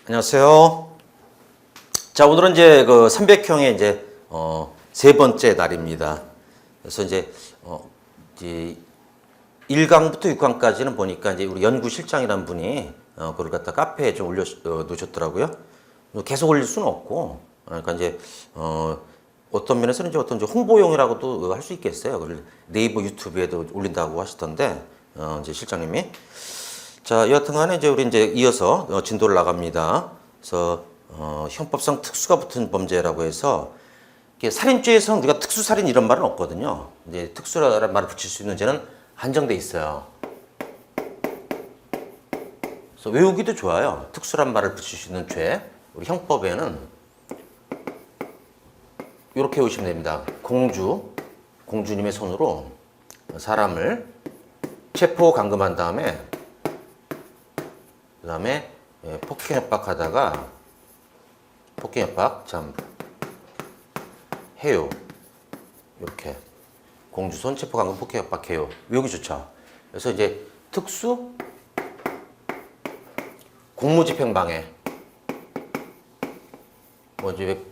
안녕하세요. 자, 오늘은 이제 그 300형의 이제 세 번째 날입니다. 그래서 이제 1강부터 6강까지는 보니까 이제 우리 연구실장이라는 분이 그걸 갖다 카페에 좀 올려 놓으셨더라고요. 계속 올릴 수는 없고, 그러니까 이제 어떤 면에서는 이제 어떤 이제 홍보용이라고도 할 수 있겠어요. 그걸 네이버 유튜브에도 올린다고 하시던데, 이제 실장님이. 자, 여하튼간에 이제 우리 이제 이어서 진도를 나갑니다. 그래서 형법상 특수가 붙은 범죄라고 해서 살인죄에서는 우리가 특수살인 이런 말은 없거든요. 이제 특수라는 말을 붙일 수 있는 죄는 한정돼 있어요. 그래서 외우기도 좋아요. 특수란 말을 붙일 수 있는 죄. 우리 형법에는 이렇게 외우시면 됩니다. 공주님의 손으로 사람을 체포 감금한 다음에 그 다음에 폭행협박하다가 폭행협박 해요. 이렇게 공주손 체포감금 폭행협박해요. 외우기 좋죠. 그래서 이제 특수 공무집행방해. 뭐 이제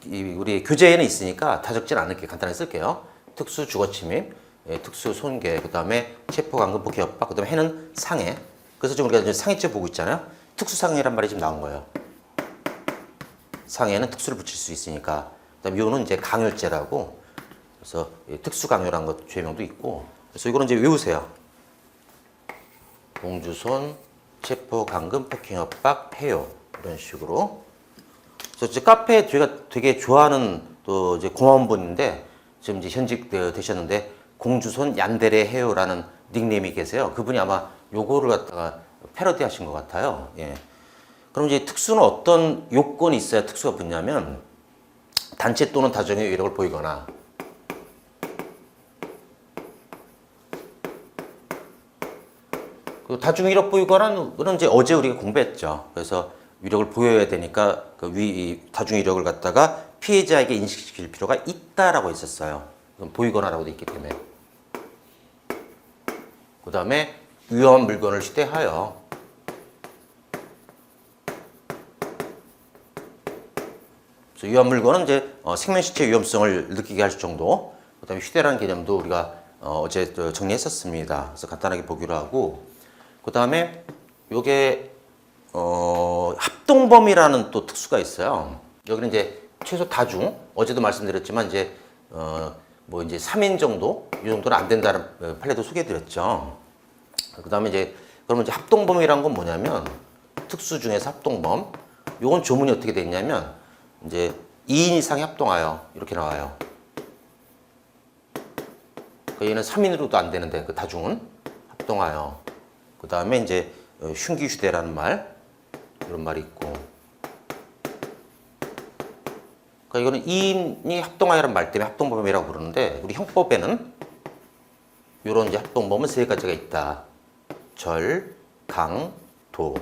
우리 교재에는 있으니까 다 적진 않을게 간단하게 쓸게요. 특수 주거침입, 특수 손괴, 그 다음에 체포감금 폭행협박, 그 다음에 해는 상해. 그래서 지금 우리가 상해죄 보고 있잖아요. 특수상해란 말이 지금 나온 거예요. 상해는 특수를 붙일 수 있으니까. 그다음 요는 이제 강요죄라고. 그래서 특수강요라는 것 죄명도 있고. 그래서 이거는 이제 외우세요. 공주손, 체포, 감금, 폭행협박, 해요. 이런 식으로. 그래서 이제 카페에 저희가 되게 좋아하는 또 이제 공무원분인데 지금 이제 현직 되셨는데 공주손 얀데레 해요라는 닉네임이 계세요. 그분이 아마 요거를 갖다가 패러디 하신 것 같아요. 예. 그럼 이제 특수는 어떤 요건이 있어야 특수가 붙냐면 단체 또는 다정의 위력을 보이거나 그 다중의 위력 보이거나는 이제 어제 우리가 공부했죠. 그래서 위력을 보여야 되니까 그 다중의 위력을 갖다가 피해자에게 인식시킬 필요가 있다라고 했었어요. 보이거나라고도 있기 때문에. 그 다음에 위험한 물건을 휴대하여 위험한 물건은 이제 생명신체 위험성을 느끼게 할 정도. 그 다음에 휴대라는 개념도 우리가 어제 정리했었습니다. 그래서 간단하게 보기로 하고. 그 다음에 요게 합동범위라는 또 특수가 있어요. 여기는 이제 최소 다중. 어제도 말씀드렸지만 이제 뭐 이제 3인 정도 이 정도는 안 된다는 판례도 소개해드렸죠. 그 다음에 이제 그러면 이제 합동범이란 건 뭐냐면 특수 중에서 합동범. 요건 조문이 어떻게 돼 있냐면 이제 2인 이상이 합동하여 이렇게 나와요. 그러니까 얘는 3인으로도 안 되는데 그 다중은 합동하여. 그 다음에 이제 흉기 휴대라는 말 이런 말이 있고. 그러니까 이거는 2인이 합동하여라는 말 때문에 합동범이라고 부르는데 우리 형법에는 이런 이제 합동범은 세 가지가 있다. 절, 강, 도.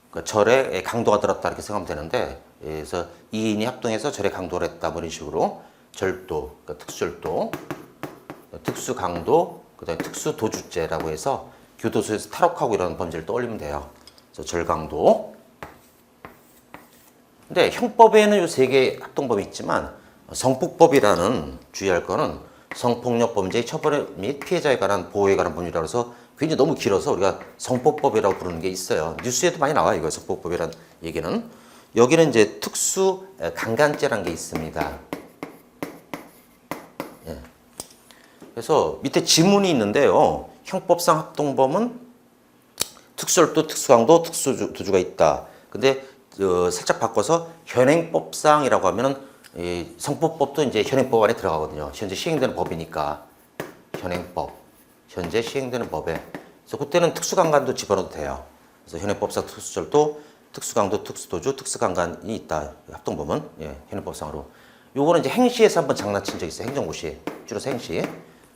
그러니까 절에 강도가 들었다 이렇게 생각하면 되는데, 그래서 2인이 합동해서 절에 강도를 했다 뭐 이런 식으로 절도, 그러니까 특수절도, 특수강도, 그다음에 특수도주죄라고 해서 교도소에서 탈옥하고 이런 범죄를 떠올리면 돼요. 그래서 절강도. 근데 형법에는 이 세 개의 합동범이 있지만 성폭법이라는 주의할 거는 성폭력 범죄의 처벌 및 피해자에 관한 보호에 관한 법률이라고 해서 굉장히 너무 길어서 우리가 성폭법이라고 부르는 게 있어요. 뉴스에도 많이 나와요. 이거 성폭법이라는 얘기는. 여기는 이제 특수 강간죄라는 게 있습니다. 예. 그래서 밑에 지문이 있는데요. 형법상 합동범은 특수절도, 특수강도, 특수도주가 있다. 근데 살짝 바꿔서 현행법상이라고 하면은 성폭법도 이제 현행법 안에 들어가거든요. 현재 시행되는 법이니까 현행법, 현재 시행되는 법에. 그래서 그때는 특수강간도 집어넣어도 돼요. 그래서 현행법상 특수절도, 특수강도, 특수도주, 특수강간이 있다. 합동범은 현행법상으로. 요거는 이제 행시에서 한번 장난친 적 있어요. 행정고시 줄여서 행시.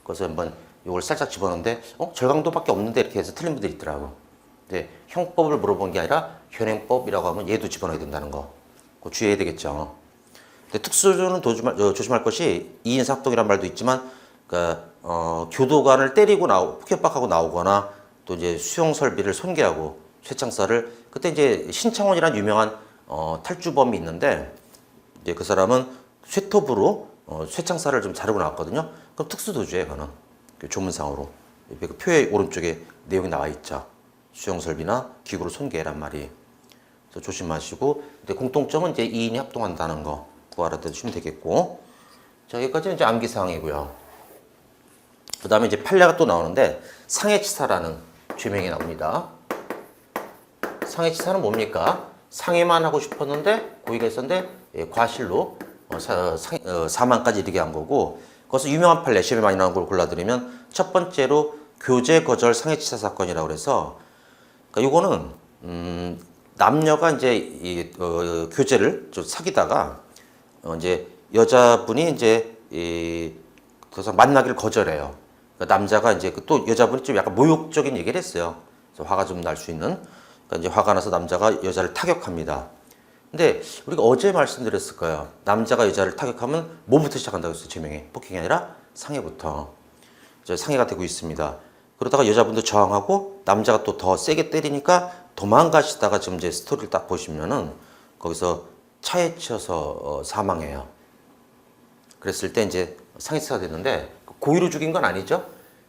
그래서 한번 요걸 살짝 집어넣는데 절강도밖에 없는데 이렇게 해서 틀린 분들이 있더라고. 근데 형법을 물어본 게 아니라 현행법이라고 하면 얘도 집어넣어야 된다는 거. 그거 주의해야 되겠죠. 근데 특수도주는 조심할 것이 2인 합동이라는 말도 있지만, 그러니까 교도관을 때리고 폭행박하고 나오거나 또 이제 수용 설비를 손괴하고 쇠창살을 그때 이제 신창원이라는 유명한 탈주범이 있는데 이제 그 사람은 쇠톱으로 쇠창살을 좀 자르고 나왔거든요. 그럼 특수도주예요, 그거는 그 조문상으로 그 표의 오른쪽에 내용이 나와 있죠. 수용설비나 기구로 손괴란 말이. 그래서 조심하시고 근데 공통점은 이제 2인이 합동한다는 거 그거 알아두시면 되겠고. 자, 여기까지는 이제 암기사항이고요. 그 다음에 이제 판례가 또 나오는데 상해치사라는 죄명이 나옵니다. 상해치사는 뭡니까? 상해만 하고 싶었는데 고의가 있었는데 과실로 사망까지 이르게 한 거고 그것은 유명한 판례 시험에 많이 나온 걸 골라드리면 첫 번째로 교제 거절 상해치사 사건이라고 그래서 그러니까 요거는 남녀가 이제 교제를 좀 사귀다가 이제 여자분이 이제 그래서 만나기를 거절해요. 그러니까 남자가 이제 또 여자분이 좀 약간 모욕적인 얘기를 했어요. 그래서 화가 좀 날 수 있는. 그러니까 이제 화가 나서 남자가 여자를 타격합니다. 근데 우리가 어제 말씀드렸을 거예요. 남자가 여자를 타격하면 뭐부터 시작한다고 했어요? 제명이 폭행이 아니라 상해부터. 이제 상해가 되고 있습니다. 그러다가 여자분도 저항하고 남자가 또 더 세게 때리니까 도망가시다가 지금 이제 스토리를 딱 보시면은 거기서 차에 치여서 사망해요. 그랬을 때 이제 상해치사가 됐는데 고의로 죽인 건 아니죠.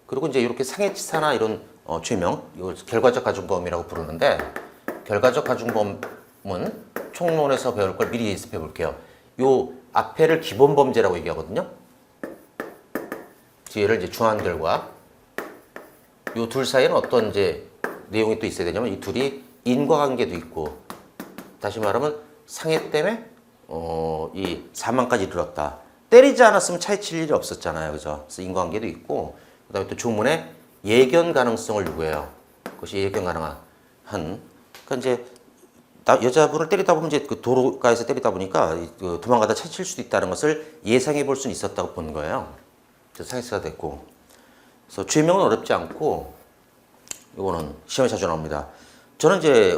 그리고 이제 이렇게 상해치사나 이런 죄명, 이걸 결과적 가중범이라고 부르는데 결과적 가중범은 총론에서 배울 걸 미리 예습해 볼게요. 요 앞에를 기본범죄라고 얘기하거든요. 뒤에를 이제 중한결과. 요 둘 사이에는 어떤 이제 내용이 또 있어야 되냐면 이 둘이 인과관계도 있고 다시 말하면 상해 때문에 이 사망까지 이르렀다. 때리지 않았으면 차에 칠 일이 없었잖아요. 그죠? 그래서 인과관계도 있고 그다음에 또 조문에 예견 가능성을 요구해요. 그것이 예견 가능한 그러니까 이제 여자분을 때리다 보면 이제 그 도로가에서 때리다 보니까 그 도망가다 차칠 수도 있다는 것을 예상해 볼 수는 있었다고 본 거예요. 그래서 상해치사가 됐고. 그래서 죄명은 어렵지 않고 이거는 시험에 자주 나옵니다. 저는 이제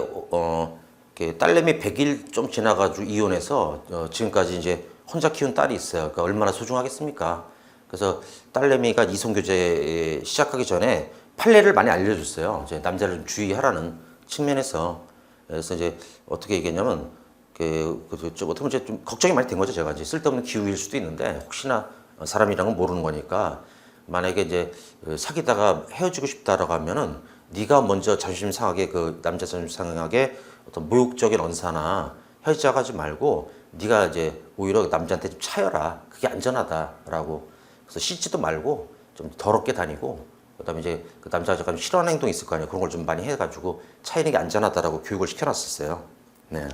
딸내미 100일 좀 지나가지고 이혼해서 지금까지 이제 혼자 키운 딸이 있어요. 그러니까 얼마나 소중하겠습니까? 그래서 딸내미가 이성교제 시작하기 전에 판례를 많이 알려줬어요. 이제 남자를 좀 주의하라는 측면에서. 그래서 이제 어떻게 얘기했냐면 어떻게 보면 이제 좀 걱정이 많이 된 거죠. 제가 이제 쓸데없는 기우일 수도 있는데 혹시나 사람이랑은 모르는 거니까 만약에 이제 사귀다가 헤어지고 싶다라고 하면은 네가 먼저 자존심 상하게 그 남자 자존심 상하게 어떤 모욕적인 언사나 헤어지자고 하지 말고 네가 이제 오히려 남자한테 좀 차여라. 그게 안전하다라고. 그래서 씻지도 말고 좀 더럽게 다니고 그다음에 이제 그 남자가 약간 싫어하는 행동이 있을 거 아니에요. 그런 걸 좀 많이 해가지고 차이는 게 안전하다라고 교육을 시켜놨었어요. 네.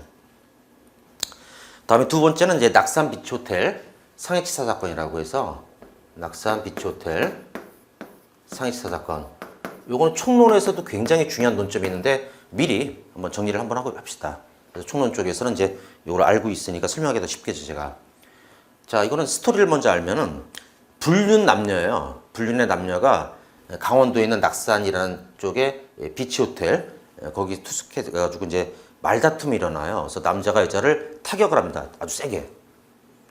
다음에 두 번째는 이제 낙산 비치 호텔 상해치사 사건이라고 해서 낙산 비치 호텔 상해치사 사건. 요거는 총론에서도 굉장히 중요한 논점이 있는데 미리 한번 정리를 한번 하고 합시다. 그래서 총론 쪽에서는 이제 이걸 알고 있으니까 설명하기 더 쉽겠죠, 제가. 자, 이거는 스토리를 먼저 알면은 불륜 남녀예요. 불륜의 남녀가 강원도에 있는 낙산이라는 쪽에 비치 호텔 거기 투숙해가지고 이제 말다툼이 일어나요. 그래서 남자가 여자를 타격을 합니다. 아주 세게.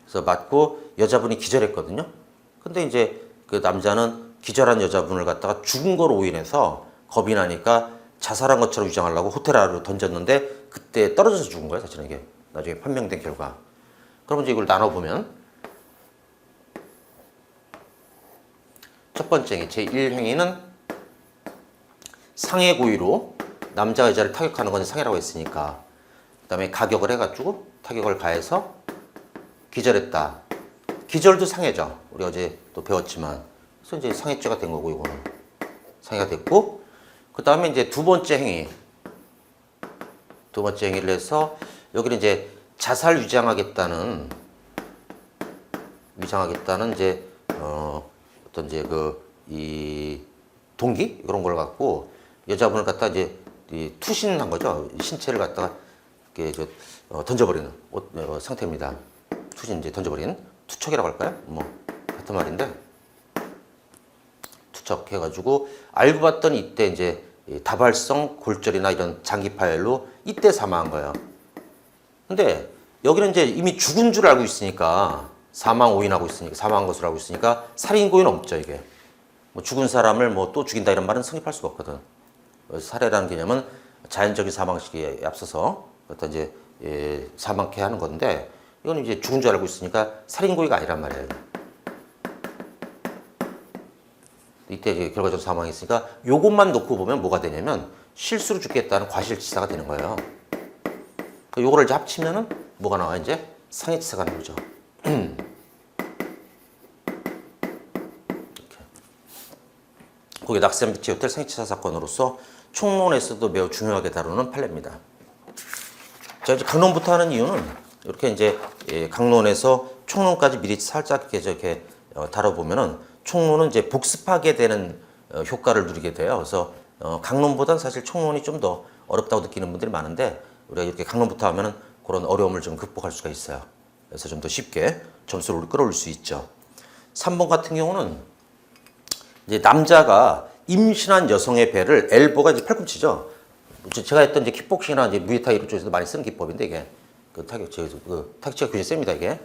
그래서 맞고 여자분이 기절했거든요. 근데 이제 그 남자는 기절한 여자분을 갖다가 죽은 거로 오인해서 겁이 나니까 자살한 것처럼 위장하려고 호텔 아래로 던졌는데 그때 떨어져서 죽은 거예요. 사실은 이게 나중에 판명된 결과. 그러면 이제 이걸 나눠보면 첫 번째 행위, 제1행위는 상해 고의로 남자 여자를 타격하는 건 상해라고 했으니까 그 다음에 가격을 해가지고 타격을 가해서 기절했다. 기절도 상해죠. 우리 어제 또 배웠지만 그래서 이제 상해죄가 된 거고 이거는 상해가 됐고 그 다음에 이제 두 번째 행위를 해서 여기는 이제 자살 위장하겠다는 이제 어떤 이제 이 동기 이런 걸 갖고 여자분을 갖다 이제 투신한 거죠. 신체를 갖다가 이렇게 던져버리는 상태입니다. 투신 이제 던져버리는 투척이라고 할까요? 뭐 같은 말인데 투척해가지고 알고 봤더니 이때 이제 다발성 골절이나 이런 장기 파열로 이때 사망한 거예요. 근데 여기는 이제 이미 죽은 줄 알고 있으니까 사망 오인하고 있으니까 사망한 것으로 알고 있으니까 살인 고의는 없죠. 이게 뭐 죽은 사람을 뭐 또 죽인다 이런 말은 성립할 수가 없거든. 살해라는 개념은 자연적인 사망시기에 앞서서 어떤 이제 사망케 하는 건데 이건 이제 죽은 줄 알고 있으니까 살인고의가 아니란 말이에요. 이때 이제 결과적으로 사망했으니까 요것만 놓고 보면 뭐가 되냐면 실수로 죽겠다는 과실치사가 되는 거예요. 요거를 이제 합치면은 뭐가 나와 이제 상해치사가 나오죠. 거기 낙산 비치 호텔 상해치사 사건으로서 총론에서도 매우 중요하게 다루는 판례입니다. 자, 이제 강론부터 하는 이유는 이렇게 이제 강론에서 총론까지 미리 살짝 이렇게 다뤄보면은 총론은 이제 복습하게 되는 효과를 누리게 돼요. 그래서 강론보다는 사실 총론이 좀 더 어렵다고 느끼는 분들이 많은데 우리가 이렇게 강론부터 하면은 그런 어려움을 좀 극복할 수가 있어요. 그래서 좀 더 쉽게 점수를 끌어올릴 수 있죠. 3번 같은 경우는 이제 남자가 임신한 여성의 배를 엘보가 이제 팔꿈치죠. 제가 했던 이제 킥복싱이나 이제 무에타이 이런 쪽에서도 많이 쓰는 기법인데 이게 그 타격치가 굉장히 셉니다 이게.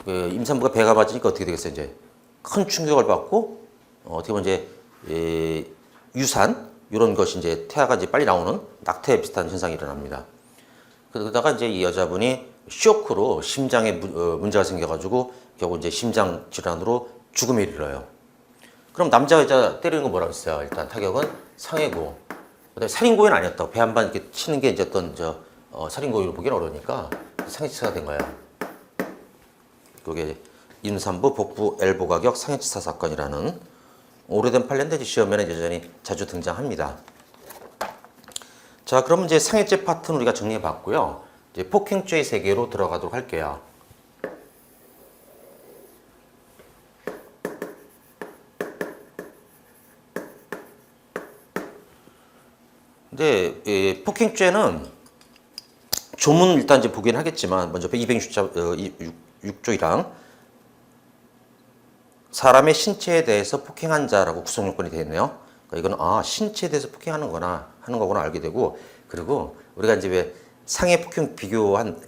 그 임산부가 배가 맞으니까 어떻게 되겠어요 이제 큰 충격을 받고 어떻게 보면 이제 유산 이런 것이 이제 태아가 이제 빨리 나오는 낙태 비슷한 현상이 일어납니다. 그러다가 이제 이 여자분이 쇼크로 심장에 문제가 생겨가지고 결국 이제 심장 질환으로 죽음에 이르러요. 그럼 남자 여자 때리는 거 뭐라고 했어요? 일단 타격은 상해고, 그다음에 살인고의는 아니었다고. 배 한 방 이렇게 치는 게 이제 어떤 살인고의로 보기는 어려우니까 상해치사가 된 거야. 그게 임산부 복부 엘보 가격 상해치사 사건이라는 오래된 판례인데 시험에는 여전히 자주 등장합니다. 자, 그럼 이제 상해죄 파트는 우리가 정리해 봤고요. 이제 폭행죄의 세계로 들어가도록 할게요. 근데 폭행죄는 조문 일단 이제 보긴 하겠지만 먼저 266조이랑 사람의 신체에 대해서 폭행한 자라고 구성 요건이 되어 있네요. 그러니까 이거는 신체에 대해서 폭행하는 거구나 알게 되고, 그리고 우리가 이제 왜 상해 폭행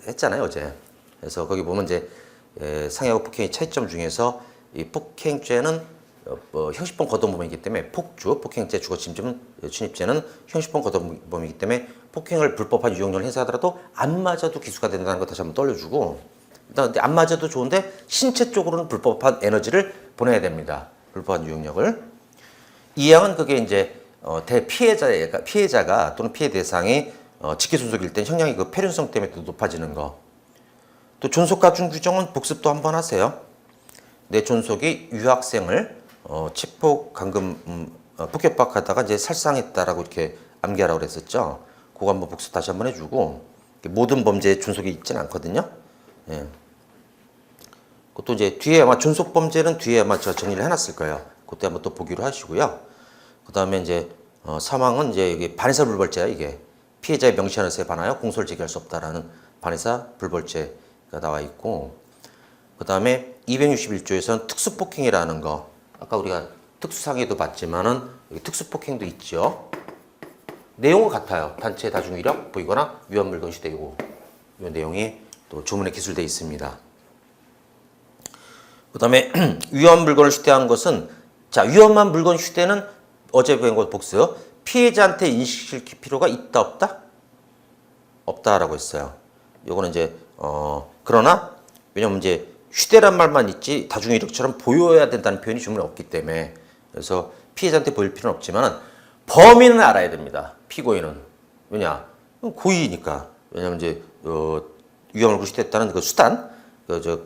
했잖아요 어제. 그래서 거기 보면 이제 상해하고 폭행의 차이점 중에서 이 폭행죄는 형식범 거동범이기 때문에 폭행죄, 주거침입, 침입죄는 형식범 거동범이기 때문에 폭행을 불법한 유형력을 행사하더라도 안 맞아도 기수가 된다는 거 다시 한번 떠올려주고, 일단 안 맞아도 좋은데 신체 쪽으로는 불법한 에너지를 보내야 됩니다. 불법한 유형력을. 이 항은 그게 이제 피해자가 또는 피해 대상이 직계존속일 땐 형량이 그 폐륜성 때문에 또 높아지는 거. 또 존속가중 규정은 복습도 한번 하세요. 내 존속이 유학생을 체포 감금 폭격박하다가 이제 살상했다라고 이렇게 암기하라고 그랬었죠. 그거 한번 복습 다시 한번 해주고, 모든 범죄에 존속이 있지는 않거든요. 예. 그것도 이제 뒤에 아마 존속 범죄는 뒤에 아마 제가 정리를 해놨을 거예요. 그때 한번 또 보기로 하시고요. 그 다음에 이제 사망은 이제 여기 반의사 불벌죄야 이게. 피해자의 명시하는 반하여 공소를 제기할 수 없다라는 반의사 불벌죄가 나와 있고, 그 다음에 261조에서는 특수폭행이라는 거, 아까 우리가 특수상해도 봤지만은 여기 특수폭행도 있죠. 내용은 같아요. 단체 다중이력 보이거나 위험 물건 휴대이고, 이 내용이 또 조문에 기술되어 있습니다. 그 다음에 위험 물건을 휴대한 것은, 자, 위험한 물건 휴대는 어제 배운 것 복수. 피해자한테 인식시킬 필요가 있다 없다? 없다라고 했어요. 요거는 이제 그러나 왜냐면 이제 휴대란 말만 있지 다중이력처럼 보여야 된다는 표현이 주문에 없기 때문에, 그래서 피해자한테 보일 필요는 없지만 범인은 알아야 됩니다. 피고인은. 왜냐? 고의니까. 왜냐면 이제 위험을 휴대했다는 그 수단,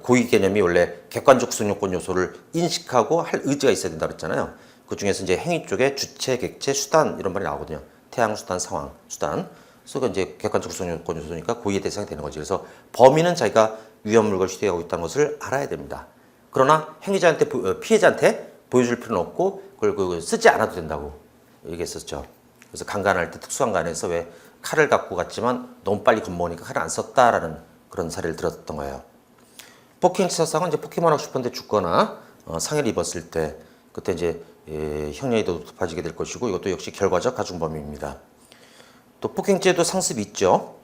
고의 개념이 원래 객관적 구성 요건 요소를 인식하고 할 의지가 있어야 된다 그랬잖아요. 그 중에서 이제 행위 쪽에 주체, 객체, 수단 이런 말이 나오거든요. 태양, 수단, 상황, 수단. 그래서 이제 객관적 구성 요건 요소니까 고의의 대상이 되는 거지. 그래서 범인은 자기가 위험 물건을 휴대하고 있다는 것을 알아야 됩니다. 그러나 행위자한테 피해자한테 보여줄 필요는 없고 그걸 쓰지 않아도 된다고 얘기했었죠. 그래서 강간할 때 특수강간에서 왜 칼을 갖고 갔지만 너무 빨리 겁먹으니까 칼을 안 썼다라는 그런 사례를 들었던 거예요. 폭행치사상은 이제 폭행만 하고 싶은데 죽거나 상해를 입었을 때 그때 이제 형량이 더 높아지게 될 것이고, 이것도 역시 결과적 가중범위입니다. 또 폭행죄도 상습이 있죠.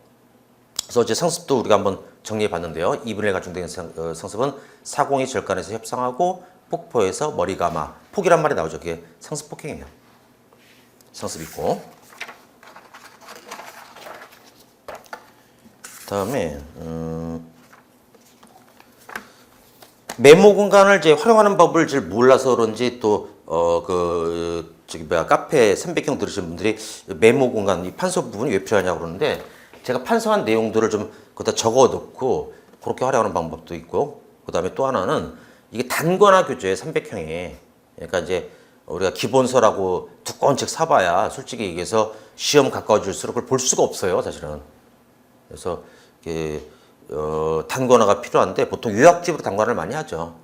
그래서 어제 상습도 우리가 한번 정리해 봤는데요. 2분의 1 가중된 상습은 사공이 절간에서 협상하고 폭포에서 머리 감아. 폭이란 말이 나오죠. 그게 상습 폭행이에요. 상습 있고. 그다음에 메모 공간을 이제 활용하는 법을 잘 몰라서 그런지 카페 300형 들으신 분들이 메모 공간, 이 판서 부분이 왜 필요하냐고 그러는데, 제가 판서한 내용들을 좀 거기다 적어 놓고 그렇게 활용하는 방법도 있고, 그다음에 또 하나는 이게 단권화 교재 300형이, 그러니까 이제 우리가 기본서라고 두꺼운 책 사봐야 솔직히 얘기해서 시험 가까워질수록 그걸 볼 수가 없어요, 사실은. 그래서 이게 단권화가 필요한데 보통 요약집으로 단권화를 많이 하죠.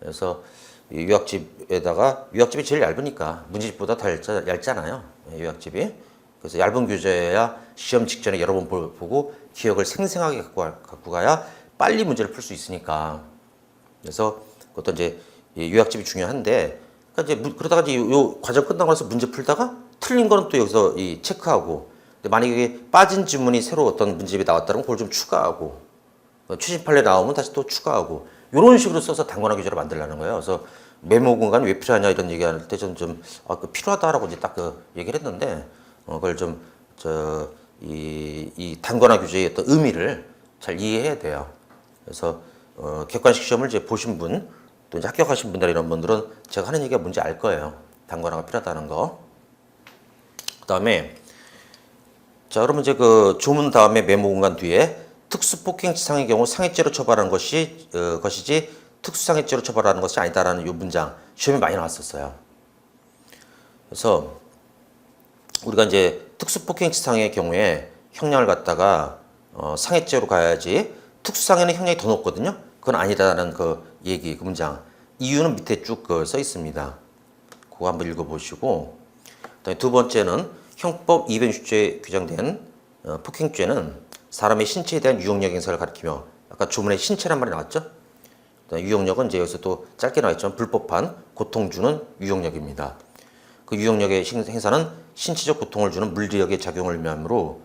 그래서 이 요약집이 제일 얇으니까 문제집보다 더 얇잖아요. 요약집이. 그래서 얇은 교재야 시험 직전에 여러 번 보고 기억을 생생하게 갖고 가야 빨리 문제를 풀 수 있으니까. 그래서 그것도 이제 요약집이 중요한데, 그러니까 이제 그러다가 이제 요 과정 끝나고 나서 문제 풀다가 틀린 거는 또 여기서 체크하고, 근데 만약에 빠진 지문이 새로 어떤 문제집이 나왔다면 그걸 좀 추가하고, 최신 판례 나오면 다시 또 추가하고, 이런 식으로 써서 단권화 교재를 만들라는 거예요. 그래서 메모 공간이 왜 필요하냐 이런 얘기할 때 저는 좀 필요하다라고 이제 딱 얘기를 했는데, 그걸 좀 이 단권화 교재의 어떤 의미를 잘 이해해야 돼요. 그래서 객관식 시험을 이제 보신 분, 또 이제 합격하신 분들 이런 분들은 제가 하는 얘기가 뭔지 알 거예요. 단권화가 필요하다는 거. 그다음에 자, 그러면 이제 그 조문 다음에 메모 공간 뒤에 특수폭행치상의 경우 상해죄로 처벌하는 것이지 특수상해죄로 처벌하는 것이 아니다라는 이 문장 시험에 많이 나왔었어요. 그래서 우리가 이제 특수폭행치상의 경우에 형량을 갖다가 상해죄로 가야지 특수상해는 형량이 더 높거든요. 그건 아니다라는 그 얘기, 그 문장. 이유는 밑에 쭉 써 있습니다. 그거 한번 읽어보시고. 그다음에 두 번째는 형법 260조에 규정된 폭행죄는 사람의 신체에 대한 유용력 행사를 가리키며, 아까 조문에 신체란 말이 나왔죠? 유용력은 이제 여기서 또 짧게 나와있지만 불법한 고통 주는 유용력입니다. 그 유용력의 행사는 신체적 고통을 주는 물리력의 작용을 의미하므로,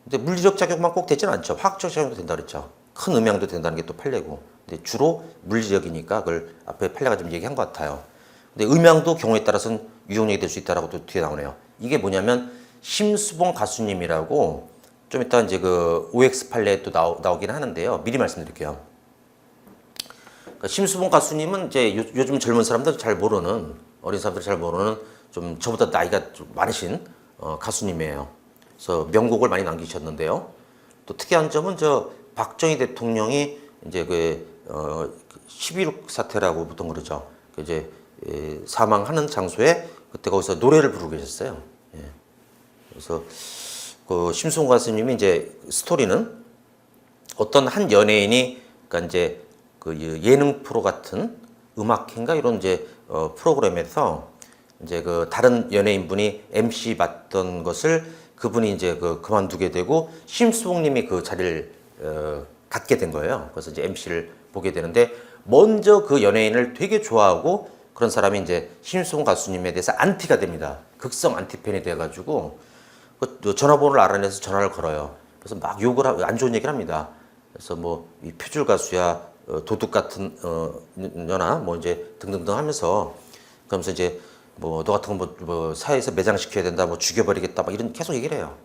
근데 물리력 작용만 꼭 되지는 않죠. 화학적 작용도 된다 그랬죠. 큰 음향도 된다는 게 또 판례고. 근데 주로 물리력이니까 그걸 앞에 판례가 좀 얘기한 것 같아요. 근데 음향도 경우에 따라서는 유용력이 될 수 있다라고 또 뒤에 나오네요. 이게 뭐냐면 심수봉 가수님이라고 좀 이따 이제 그 OX 판례에 또 나오긴 하는데요. 미리 말씀드릴게요. 그러니까 심수봉 가수님은 이제 요즘 젊은 사람들 잘 모르는, 어린 사람들 잘 모르는 좀 저보다 나이가 좀 많으신 가수님이에요. 그래서 명곡을 많이 남기셨는데요. 또 특이한 점은 박정희 대통령이 이제 11.6 사태라고 보통 그러죠. 이제 사망하는 장소에 그때 거기서 노래를 부르고 계셨어요. 예. 그래서 그 심수봉 가수님이 이제 스토리는 어떤 한 연예인이, 그러니까 이제 그 예능 프로 같은 음악회인가 이런 이제 프로그램에서 이제 그 다른 연예인분이 MC 맡던 것을 그분이 이제 그만두게 되고 심수봉님이 그 자리를 갖게 된 거예요. 그래서 이제 MC를 보게 되는데, 먼저 그 연예인을 되게 좋아하고 그런 사람이 이제 심수봉 가수님에 대해서 안티가 됩니다. 극성 안티팬이 돼가지고 그 전화번호를 알아내서 전화를 걸어요. 그래서 막 욕을 안 좋은 얘기를 합니다. 그래서 뭐 이 표줄 가수야, 도둑 같은 년아 뭐 이제 등등등 하면서, 그러면서 이제 뭐 너 같은 거 뭐 사회에서 매장시켜야 된다, 뭐 죽여버리겠다, 막 이런 계속 얘기를 해요.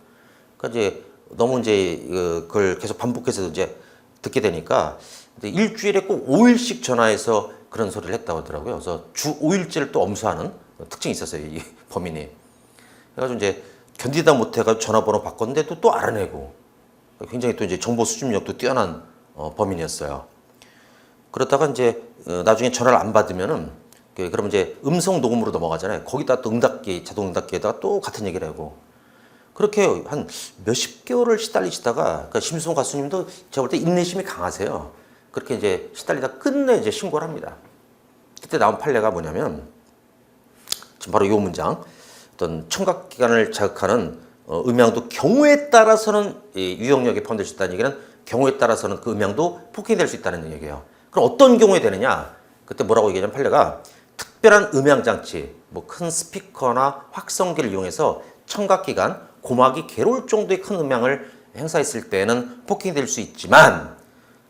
그러니까 이제 너무 이제 그걸 계속 반복해서 이제 듣게 되니까 일주일에 꼭 5일씩 전화해서 그런 소리를 했다고 하더라고요. 그래서 주 5일째를 또 엄수하는 특징이 있었어요, 이 범인이. 그래가지고 이제 견디다 못해가지고 전화번호 바꿨는데도 또 알아내고, 굉장히 또 이제 정보 수집력도 뛰어난 범인이었어요. 그러다가 이제 나중에 전화를 안 받으면은, 그럼 이제 음성 녹음으로 넘어가잖아요. 거기다 또 자동 응답기에다가 또 같은 얘기를 하고, 그렇게 한 몇십 개월을 시달리시다가, 그러니까 심수봉 가수님도 제가 볼 때 인내심이 강하세요. 그렇게 이제 시달리다 끝내 이제 신고를 합니다. 그때 나온 판례가 뭐냐면, 지금 바로 이 문장. 어떤 청각기관을 자극하는 음향도 경우에 따라서는 유용력에 포함될 수 있다는 얘기는, 경우에 따라서는 그 음향도 폭행될 수 있다는 얘기예요. 그럼 어떤 경우에 되느냐? 그때 뭐라고 얘기하냐면, 판례가 특별한 음향 장치, 뭐 큰 스피커나 확성기를 이용해서 청각기관, 고막이 괴로울 정도의 큰 음향을 행사했을 때는 폭행이 될 수 있지만,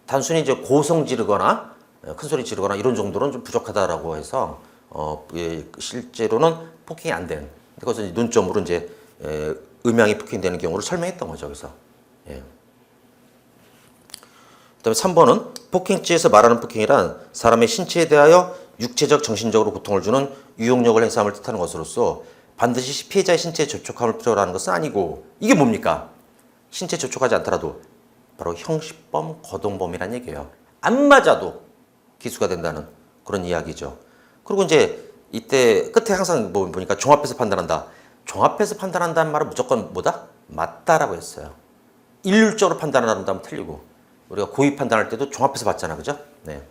단순히 이제 고성 지르거나 큰 소리 지르거나 이런 정도는 좀 부족하다라고 해서 실제로는 폭행이 안 되는, 그것은 논점으로 이제 음향이 폭행되는 경우를 설명했던 거죠. 그래서 그다음에 3번은 폭행죄에서 말하는 폭행이란 사람의 신체에 대하여 육체적, 정신적으로 고통을 주는 유용력을 행사함을 뜻하는 것으로서 반드시 피해자의 신체에 접촉함을 필요로 하는 것은 아니고, 이게 뭡니까? 신체에 접촉하지 않더라도 바로 형식범, 거동범이란 얘기예요. 안 맞아도 기수가 된다는 그런 이야기죠. 그리고 이제 이때 끝에 항상 보니까 종합해서 판단한다. 종합해서 판단한다는 말은 무조건 뭐다? 맞다라고 했어요. 일률적으로 판단한다면 틀리고, 우리가 고의 판단할 때도 종합해서 봤잖아, 그죠? 네.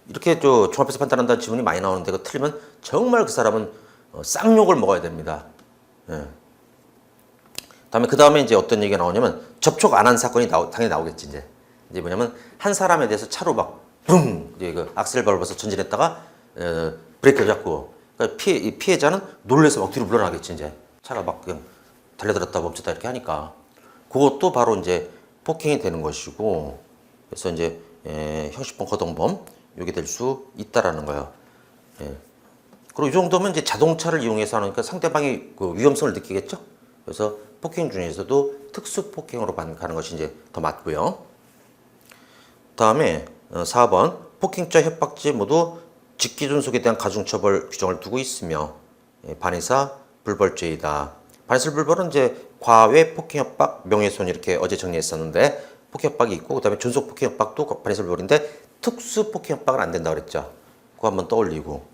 이렇게 종합해서 판단한다는 지문이 많이 나오는데, 그 틀리면 정말 그 사람은 쌍욕을 먹어야 됩니다. 네. 그 다음에 이제 어떤 얘기가 나오냐면, 접촉 안 한 사건이 당연히 나오겠지, 이제 뭐냐면, 한 사람에 대해서 차로 막, 붕! 이제 그 악셀 밟아서 전진했다가, 브레이크를 잡고, 그러니까 피해자는 놀래서 막 뒤로 물러나겠지, 이제. 차가 막 그냥 달려들었다 멈췄다 이렇게 하니까. 그것도 바로 이제 폭행이 되는 것이고, 그래서 이제, 형식범, 거동범, 이게 될 수 있다라는 거예요. 예. 그리고 이 정도면 이제 자동차를 이용해서 하니까 상대방이 그 위험성을 느끼겠죠? 그래서 폭행 중에서도 특수 폭행으로 가는 것이 이제 더 맞고요. 다음에 4번, 폭행죄, 협박죄 모두 직기 존속에 대한 가중처벌 규정을 두고 있으며, 반의사 불벌죄이다. 반의사 불벌은 이제 과외 폭행, 협박, 명예훼손 이렇게 어제 정리했었는데, 폭행 협박이 있고, 그다음에 존속 폭행 협박도 반의사 불벌인데 특수 폭행 협박은 안 된다 그랬죠. 그거 한번 떠올리고,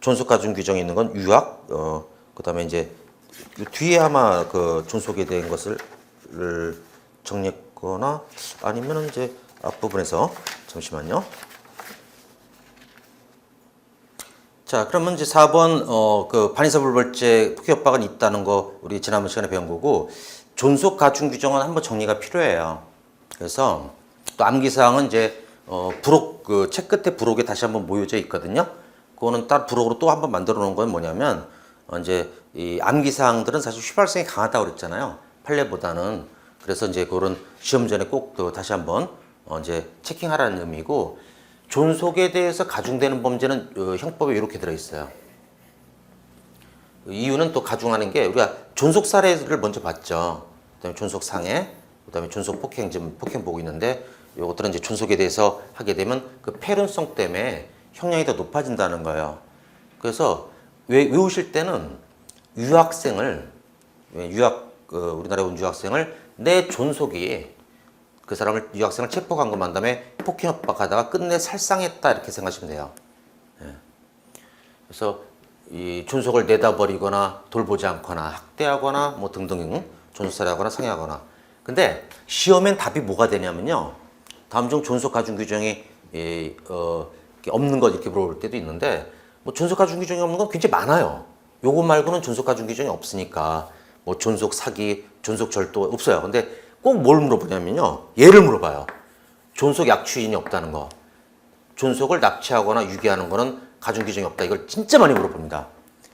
존속 가중 규정이 있는 건 유학, 그다음에 이제 뒤에 아마 그 존속에 대한 것을 정리했거나 아니면은 이제 앞부분에서 잠시만요. 자, 그러면 이제 4번 그 반의사 불벌죄 폭행 협박은 있다는 거 우리 지난번 시간에 배운 거고, 존속 가중 규정은 한번 정리가 필요해요. 그래서 또 암기사항은 이제 부록 그 책 끝에 부록에 다시 한번 모여져 있거든요. 그거는 따로 부록으로 또 한번 만들어 놓은 건 뭐냐면, 이제 이 암기사항들은 사실 휘발성이 강하다고 그랬잖아요. 판례보다는. 그래서 이제 그런 시험 전에 꼭 또 다시 한번 이제 체킹하라는 의미고, 존속에 대해서 가중되는 범죄는 형법에 이렇게 들어있어요. 이유는 또 가중하는 게, 우리가 존속 사례를 먼저 봤죠. 그다음에 존속 상해, 그다음에 존속 폭행, 지금 폭행 보고 있는데, 이것들은 이제 존속에 대해서 하게 되면 그 폐륜성 때문에 형량이 더 높아진다는 거예요. 그래서 외우실 때는 유학생을, 우리나라에 온 유학생을 내 존속이 그 사람을, 유학생을 체포 감금한 다음에 폭행 협박하다가 끝내 살상했다 이렇게 생각하시면 돼요. 예. 그래서 이 존속을 내다버리거나 돌보지 않거나 학대하거나 뭐 등등 존속살해하거나 상해하거나. 근데 시험엔 답이 뭐가 되냐면요, 다음 중 존속 가중 규정이 없는 것 이렇게 물어볼 때도 있는데, 뭐 존속 가중 규정이 없는 건 굉장히 많아요. 요거 말고는 존속 가중 규정이 없으니까 뭐 존속 사기, 존속 절도 없어요. 근데 꼭 뭘 물어보냐면요, 얘를 물어봐요. 존속 약취인이 없다는 거, 존속을 납치하거나 유기하는 거는 가중 규정이 없다. 이걸 진짜 많이 물어봅니다.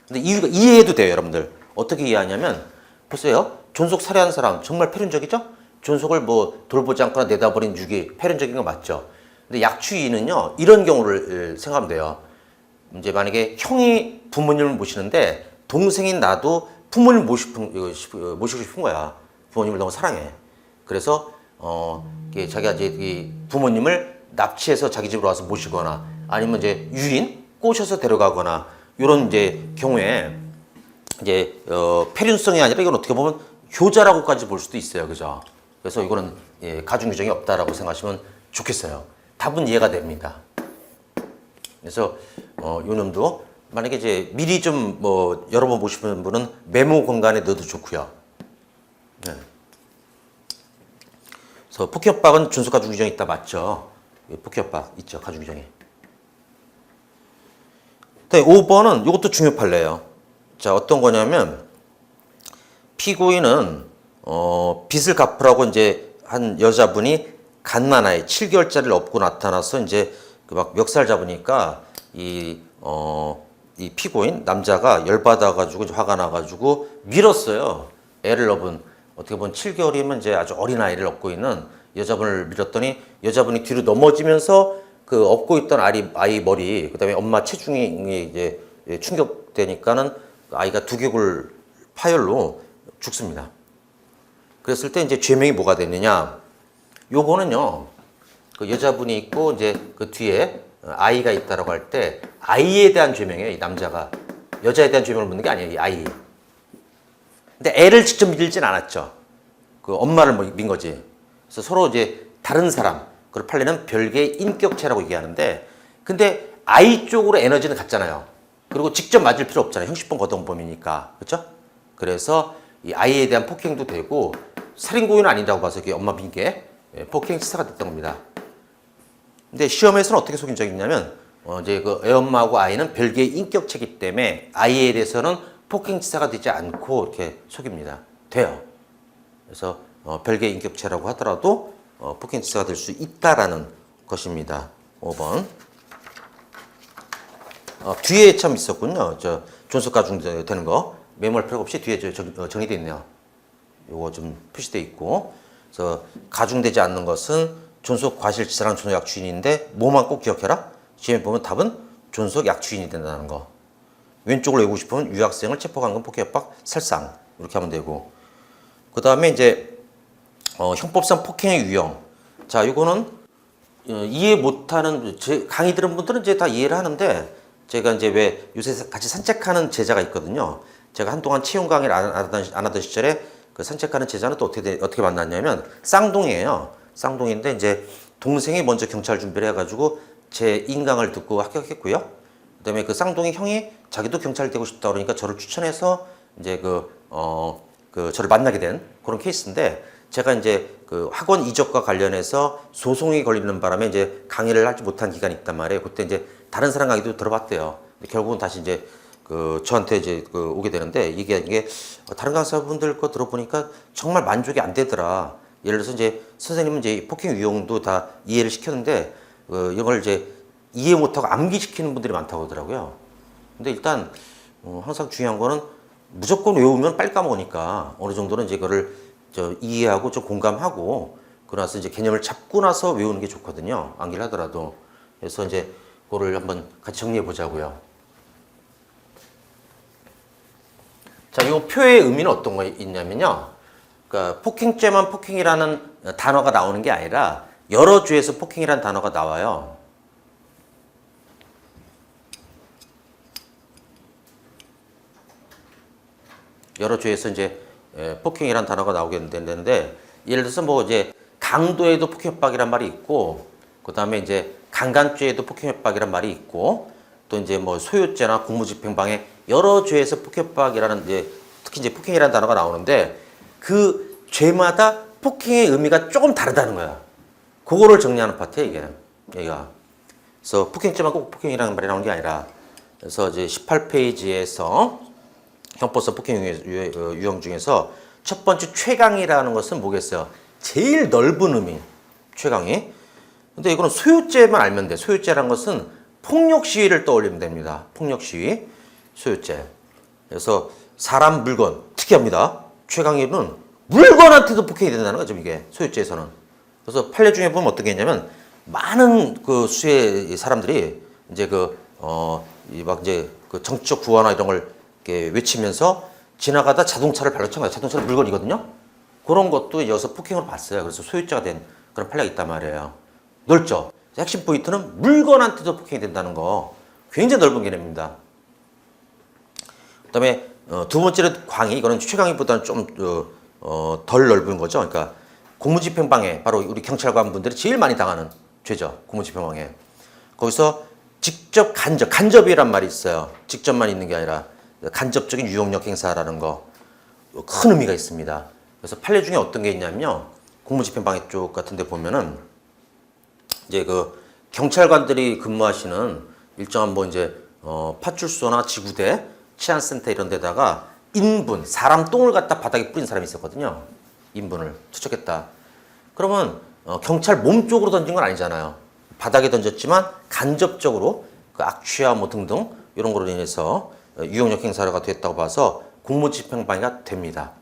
근데 이유가 이해해도 돼요, 여러분들. 어떻게 이해하냐면, 보세요. 존속 살해한 사람 정말 폐륜적이죠? 존속을 뭐 돌보지 않거나 내다버린 유기, 폐륜적인 거 맞죠? 근데 약취인은요, 이런 경우를 생각하면 돼요. 이제 만약에 형이 부모님을 모시는데 동생인 나도 부모님을 모시고 싶은 거야. 부모님을 너무 사랑해. 그래서 자기가 이제 이 부모님을 납치해서 자기 집으로 와서 모시거나, 아니면 이제 유인 꼬셔서 데려가거나, 이런 이제 경우에 이제 폐륜성이 아니라 이건 어떻게 보면 효자라고까지 볼 수도 있어요, 그죠? 그래서 이거는 가중 규정이 없다라고 생각하시면 좋겠어요. 답은 이해가 됩니다. 그래서 요 놈도 만약에 이제 미리 좀 뭐 여러 번 보시는 분은 메모 공간에 넣어도 좋고요. 네. 그래서 폭행 협박은 준속 가중 규정이 있다, 맞죠? 폭행 협박 있죠, 가중 규정이. 5번은 이것도 중요 판례예요. 자, 어떤 거냐면, 피고인은 빚을 갚으라고 이제 한 여자분이 갓난아이 7개월짜리를 업고 나타나서 이제 그 막 멱살 잡으니까 이 피고인 남자가 열받아가지고 화가 나가지고 밀었어요. 애를 업은, 어떻게 보면 7개월이면 이제 아주 어린 아이를 업고 있는 여자분을 밀었더니 여자분이 뒤로 넘어지면서 그 업고 있던 아이 머리, 그다음에 엄마 체중이 이제 충격되니까는 아이가 두개골 파열로 죽습니다. 그랬을 때 이제 죄명이 뭐가 되느냐? 요거는요, 그 여자분이 있고 이제 그 뒤에 아이가 있다라고 할 때 아이에 대한 죄명이에요. 이 남자가 여자에 대한 죄명을 묻는 게 아니에요. 이 아이. 근데 애를 직접 밀진 않았죠. 그 엄마를 민 거지. 그래서 서로 이제 다른 사람, 그걸 판례는 별개의 인격체라고 얘기하는데, 근데 아이 쪽으로 에너지는 같잖아요. 그리고 직접 맞을 필요 없잖아요. 형식범 거동범이니까. 그렇죠? 그래서 이 아이에 대한 폭행도 되고 살인고의는 아니라고 봐서 이게 엄마 빈게 폭행치사가 됐던 겁니다. 근데 시험에서는 어떻게 속인 적이 있냐면 이제 그 애엄마하고 아이는 별개의 인격체이기 때문에 아이에 대해서는 폭행치사가 되지 않고 이렇게 속입니다. 돼요. 그래서 별개의 인격체라고 하더라도 폭행치사가 될 수 있다라는 것입니다. 5번. 뒤에 참 있었군요. 저 존속 가중되는 거 메모할 필요가 없이 뒤에 정의되어 있네요. 요거 좀 표시되어 있고. 그래서 가중되지 않는 것은 존속 과실치사랑 존속 약주인인데 뭐만 꼭 기억해라. 시험에 보면 답은 존속 약주인이 된다는 거. 왼쪽을 외우고 싶으면 유학생을 체포강금 폭행 협박 살상 이렇게 하면 되고. 그 다음에 이제 형법상 폭행의 유형. 자, 이거는 이해 못하는 제 강의 들은 분들은 이제 다 이해를 하는데, 제가 이제 왜 요새 같이 산책하는 제자가 있거든요. 제가 한동안 채용 강의를 안 하던 시절에 그 산책하는 제자는 또 어떻게 만났냐면 쌍둥이에요. 쌍둥이인데 이제 동생이 먼저 경찰 준비를 해가지고 제 인강을 듣고 합격했고요. 그다음에 그 쌍둥이 형이 자기도 경찰 되고 싶다 그러니까 저를 추천해서 이제 저를 만나게 된 그런 케이스인데, 제가 이제 그 학원 이적과 관련해서 소송이 걸리는 바람에 이제 강의를 하지 못한 기간이 있단 말이에요. 그때 이제 다른 사람 강의도 들어봤대요. 근데 결국은 다시 이제 저한테 이제 오게 되는데, 이게 다른 강사분들 거 들어보니까 정말 만족이 안 되더라. 예를 들어서 이제 선생님은 이제 폭행 유형도 다 이해를 시켰는데 이걸 이제 이해 못하고 암기시키는 분들이 많다고 하더라고요. 근데 일단 항상 중요한 거는 무조건 외우면 빨리 까먹으니까 어느 정도는 이제 그거를 이해하고 좀 공감하고 그러나서 이제 개념을 잡고 나서 외우는 게 좋거든요. 암기를 하더라도. 그래서 이제 그거를 한번 같이 정리해 보자고요. 자, 이 표의 의미는 어떤 거 있냐면요. 그러니까 폭행죄만 폭행이라는 단어가 나오는 게 아니라 여러 주에서 폭행이라는 단어가 나와요. 여러 주에서 이제 폭행이라는 단어가 나오게 되는데, 예를 들어서 뭐 이제 강도에도 폭행협박이란 말이 있고, 그 다음에 이제 강간죄에도 폭행협박이란 말이 있고, 또 이제 뭐 소유죄나 공무집행방해 여러 죄에서 폭행협박이라는 이제 특히 이제 폭행이라는 단어가 나오는데, 그 죄마다 폭행의 의미가 조금 다르다는 거야. 그거를 정리하는 파트야 이게. 얘가. 그래서 폭행죄만 꼭 폭행이라는 말이 나오는 게 아니라, 그래서 이제 18페이지에서 형법상 폭행 유형 중에서 첫 번째 최강이라는 것은 뭐겠어요? 제일 넓은 의미, 최강이. 근데 이거는 소유죄만 알면 돼. 소유죄라는 것은 폭력 시위를 떠올리면 됩니다. 폭력 시위, 소유죄. 그래서 사람, 물건, 특이합니다. 최강의는 물건한테도 폭행이 된다는 거죠, 이게 소유죄에서는. 그래서 판례 중에 보면 어떤 게 있냐면, 많은 그 수의 사람들이 이제 막 이제 그 정치적 구호나 이런 걸 이렇게 외치면서 지나가다 자동차를 발로 찬 거예요. 자동차는 물건이거든요. 그런 것도 이어서 폭행으로 봤어요. 그래서 소유죄가 된 그런 판례가 있단 말이에요. 넓죠? 핵심 포인트는 물건한테도 폭행이 된다는 거. 굉장히 넓은 개념입니다. 그 다음에 두 번째는 광의. 이거는 최강의보다는 좀 덜 넓은 거죠. 그러니까 공무집행방해. 바로 우리 경찰관분들이 제일 많이 당하는 죄죠. 공무집행방해. 거기서 직접 간접이란 말이 있어요. 직접만 있는 게 아니라 간접적인 유용력 행사라는 거. 큰 의미가 있습니다. 그래서 판례 중에 어떤 게 있냐면요. 공무집행방해 쪽 같은 데 보면은 이제 그 경찰관들이 근무하시는 일정한 뭐 이제 파출소나 지구대, 치안센터 이런 데다가 인분, 사람 똥을 갖다 바닥에 뿌린 사람이 있었거든요. 인분을 투척했다. 그러면 경찰 몸 쪽으로 던진 건 아니잖아요. 바닥에 던졌지만 간접적으로 그 악취와 뭐 등등 이런 거로 인해서 유용력 행사가 됐다고 봐서 공무집행방해가 됩니다.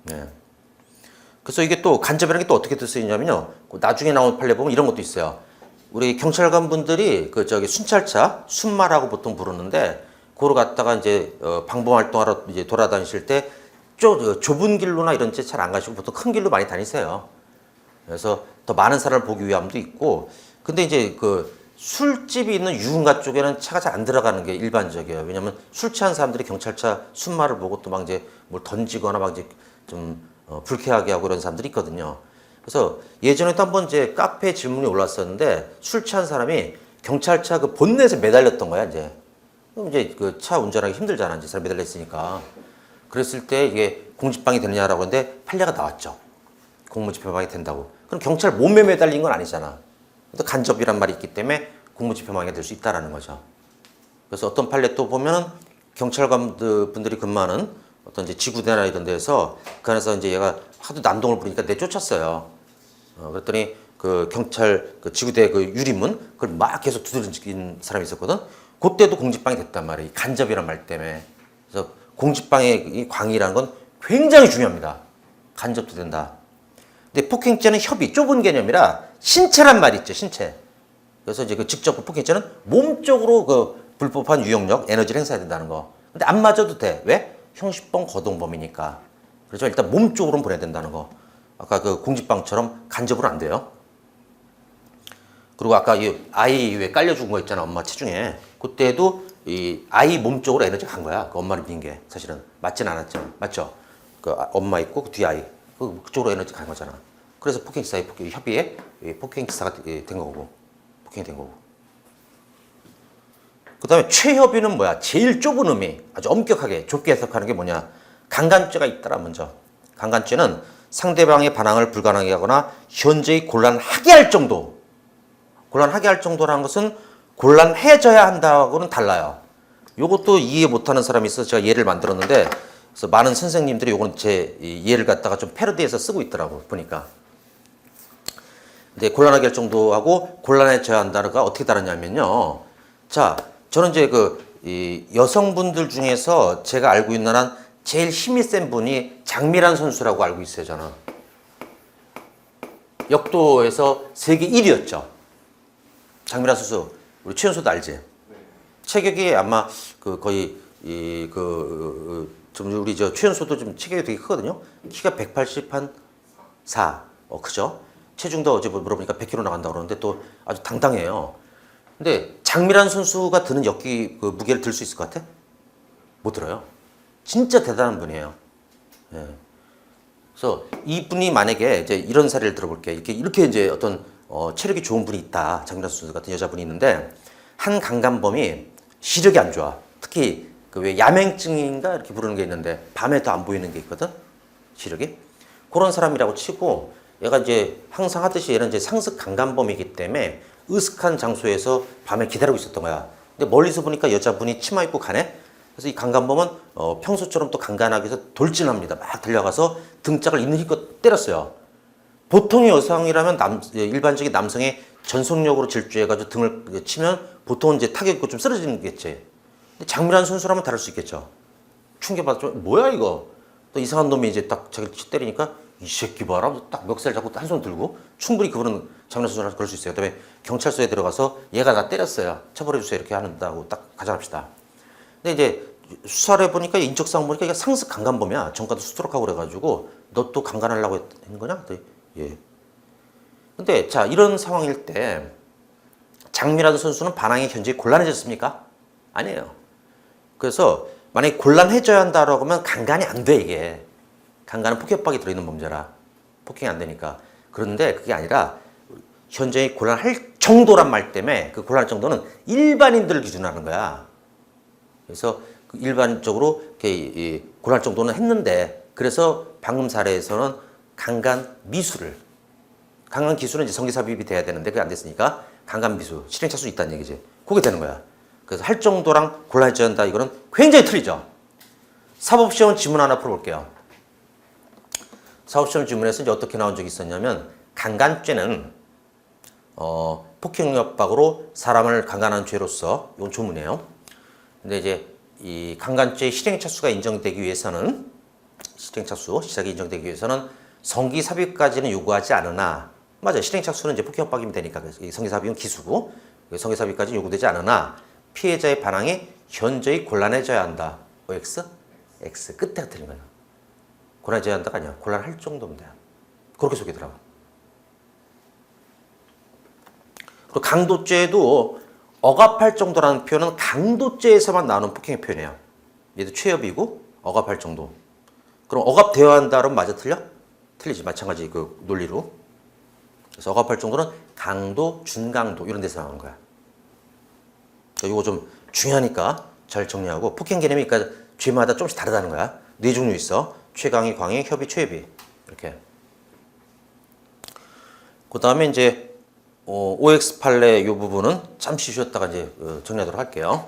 네. 그래서 이게 또 간접이라는 게 또 어떻게 쓰이냐면요. 나중에 나온 판례 보면 이런 것도 있어요. 우리 경찰관 분들이 순찰차, 순마라고 보통 부르는데, 그걸 갖다가 이제 방범 활동하러 이제 돌아다니실 때 좁은 길로나 이런 데 잘 안 가시고 보통 큰 길로 많이 다니세요. 그래서 더 많은 사람을 보기 위함도 있고. 근데 이제 그 술집이 있는 유흥가 쪽에는 차가 잘 안 들어가는 게 일반적이에요. 왜냐면 술 취한 사람들이 경찰차 순말을 보고 또 막 이제 뭘 던지거나 막 이제 좀 불쾌하게 하고 그런 사람들이 있거든요. 그래서 예전에도 한번 이제 카페에 질문이 올랐었는데 술 취한 사람이 경찰차 그 본넷에 매달렸던 거야, 이제. 그럼 이제 그 차 운전하기 힘들잖아, 이제 사람 매달려 있으니까. 그랬을 때 이게 공직방위 되느냐라고 했는데 판례가 나왔죠. 공무집행방해 된다고. 그럼 경찰 몸에 매달린 건 아니잖아. 또 간접이란 말이 있기 때문에 공무집행방해가 될 수 있다라는 거죠. 그래서 어떤 판례 또 보면은 경찰관 분들이 근무하는 어떤 이제 지구대나 이런 데서 그 안에서 이제 얘가 하도 난동을 부리니까 내쫓았어요. 그랬더니 그 경찰 그 지구대 그 유리문 그걸 막 계속 두드린 사람이 있었거든. 그때도 공직방해 됐단 말이에요. 간접이란 말 때문에. 그래서 공직방해 광이라는 건 굉장히 중요합니다. 간접도 된다. 근데 폭행죄는 협의, 좁은 개념이라 신체란 말이 있죠, 신체. 그래서 이제 그 직접 그 폭행죄는 몸쪽으로 그 불법한 유형력, 에너지를 행사해야 된다는 거. 근데 안 맞아도 돼. 왜? 형식범 거동범이니까. 그래서 일단 몸쪽으로는 보내야 된다는 거. 아까 그 공직방처럼 간접으로 안 돼요. 그리고 아까 이 아이 왜 깔려 죽은 거 있잖아, 엄마 체중에. 그때도 이 아이 몸쪽으로 에너지가 간 거야. 그 엄마를 빈 게. 사실은 맞진 않았죠. 맞죠? 그 엄마 있고 그 뒤 아이. 그쪽으로 에너지가 간 거잖아. 그래서 폭행치사의 협의에 폭행치사가 된 거고. 폭행이 된 거고. 그 다음에 최협의는 뭐야? 제일 좁은 의미, 아주 엄격하게 좁게 해석하는 게 뭐냐? 강간죄가 있더라, 먼저. 강간죄는 상대방의 반항을 불가능하게 하거나 현저히 곤란하게 할 정도. 곤란하게 할 정도라는 것은 곤란해져야 한다고는 달라요. 요것도 이해 못하는 사람이 있어서 제가 예를 만들었는데, 그래서 많은 선생님들이 요거는 제 예를 갖다가 좀 패러디해서 쓰고 있더라고, 보니까. 근데 곤란하게 할 정도하고 곤란해져야 한다는 거 어떻게 다르냐면요. 자, 저는 이제 이 여성분들 중에서 제가 알고 있는 한 제일 힘이 센 분이 장미란 선수라고 알고 있어요, 저는. 역도에서 세계 1위였죠. 장미란 선수. 우리 최연소도 알지? 체격이 아마 그 거의 좀 우리 저 최연소도 좀 체격이 되게 크거든요. 키가 184. 그죠? 체중도 어제 물어보니까 100kg 나간다고 그러는데 또 아주 당당해요. 근데 장미란 선수가 드는 역기 그 무게를 들 수 있을 것 같아? 못 들어요. 진짜 대단한 분이에요. 예. 그래서 이분이 만약에 이제 이런 사례를 들어볼게. 이렇게 이제 어떤 체력이 좋은 분이 있다. 장미란 선수 같은 여자분이 있는데 한 강간범이 시력이 안 좋아. 특히 그 왜 야맹증인가 이렇게 부르는 게 있는데 밤에 더 안 보이는 게 있거든. 시력이. 그런 사람이라고 치고 얘가 이제 항상 하듯이 얘는 이제 상습 강간범이기 때문에 으슥한 장소에서 밤에 기다리고 있었던 거야. 근데 멀리서 보니까 여자분이 치마 입고 가네? 그래서 이 강간범은 평소처럼 또 강간하기 위해서 돌진합니다. 막 달려가서 등짝을 있는 힘껏 때렸어요. 보통의 여성이라면 일반적인 남성의 전속력으로 질주해가지고 등을 치면 보통은 이제 타격 입고 좀 쓰러지는 겠지. 근데 장미란 선수라면 다를 수 있겠죠. 충격받았죠. 뭐야 이거? 또 이상한 놈이 이제 딱 자기를 때리니까 이 새끼 봐라. 딱 멱살 잡고 한 손 들고 충분히 그분은 장미란 선수라서 그럴 수 있어요. 그다음에 경찰서에 들어가서 얘가 나 때렸어요. 처벌해 주세요. 이렇게 한다고 딱 가정합시다. 근데 이제 수사를 해보니까 인적사항 보니까 이게 상습 강간범이야. 전과도 수두룩하고 그래가지고 너 또 강간하려고 했는 거냐? 예. 근데 자 이런 상황일 때 장미란 선수는 반항이 현저히 곤란해졌습니까? 아니에요. 그래서 만약에 곤란해져야 한다라고 하면 강간이 안 돼 이게. 강간은 폭행법에 들어있는 범죄라 폭행이 안 되니까. 그런데 그게 아니라 현저히 곤란할 정도란 말 때문에 그 곤란할 정도는 일반인들을 기준으로 하는 거야. 그래서 일반적으로 이렇게 곤란할 정도는 했는데 그래서 방금 사례에서는 강간 미수를 강간 기수는 이제 성기삽입이 돼야 되는데 그게 안 됐으니까 강간 미수 실행 차수 있다는 얘기지. 그게 되는 거야. 그래서 할 정도랑 곤란해져야 한다 이거는 굉장히 틀리죠. 사법시험 지문 하나 풀어볼게요. 사법시험 지문에서 이제 어떻게 나온 적이 있었냐면 강간죄는 폭행협박으로 사람을 강간한 죄로서 이건 조문이에요. 근데 이제 이 강간죄의 실행차수가 인정되기 위해서는 실행차수 시작이 인정되기 위해서는 성기삽입까지는 요구하지 않으나 맞아요. 실행차수는 이제 폭행협박이면 되니까 성기삽입은 기수고 성기삽입까지는 요구되지 않으나 피해자의 반항이 현저히 곤란해져야 한다. OX? X 끝에가 틀린 거예요. 곤란해져야 한다가 아니야. 곤란할 정도면 돼요. 그렇게 소개더라고. 그 강도죄도 억압할 정도라는 표현은 강도죄에서만 나오는 폭행의 표현이에요. 얘도 최협이고 억압할 정도. 그럼 억압되어야 한다면 맞아 틀려? 틀리지. 마찬가지 그 논리로. 그래서 억압할 정도는 강도, 준강도 이런 데서 나오는 거야. 이거 좀 중요하니까 잘 정리하고 폭행 개념이 그러니까 죄마다 조금씩 다르다는 거야. 네 종류 있어. 최강위, 광위, 협의, 최협이 이렇게. 그 다음에 이제 OX 판례 이 부분은 잠시 쉬었다가 이제 정리하도록 할게요.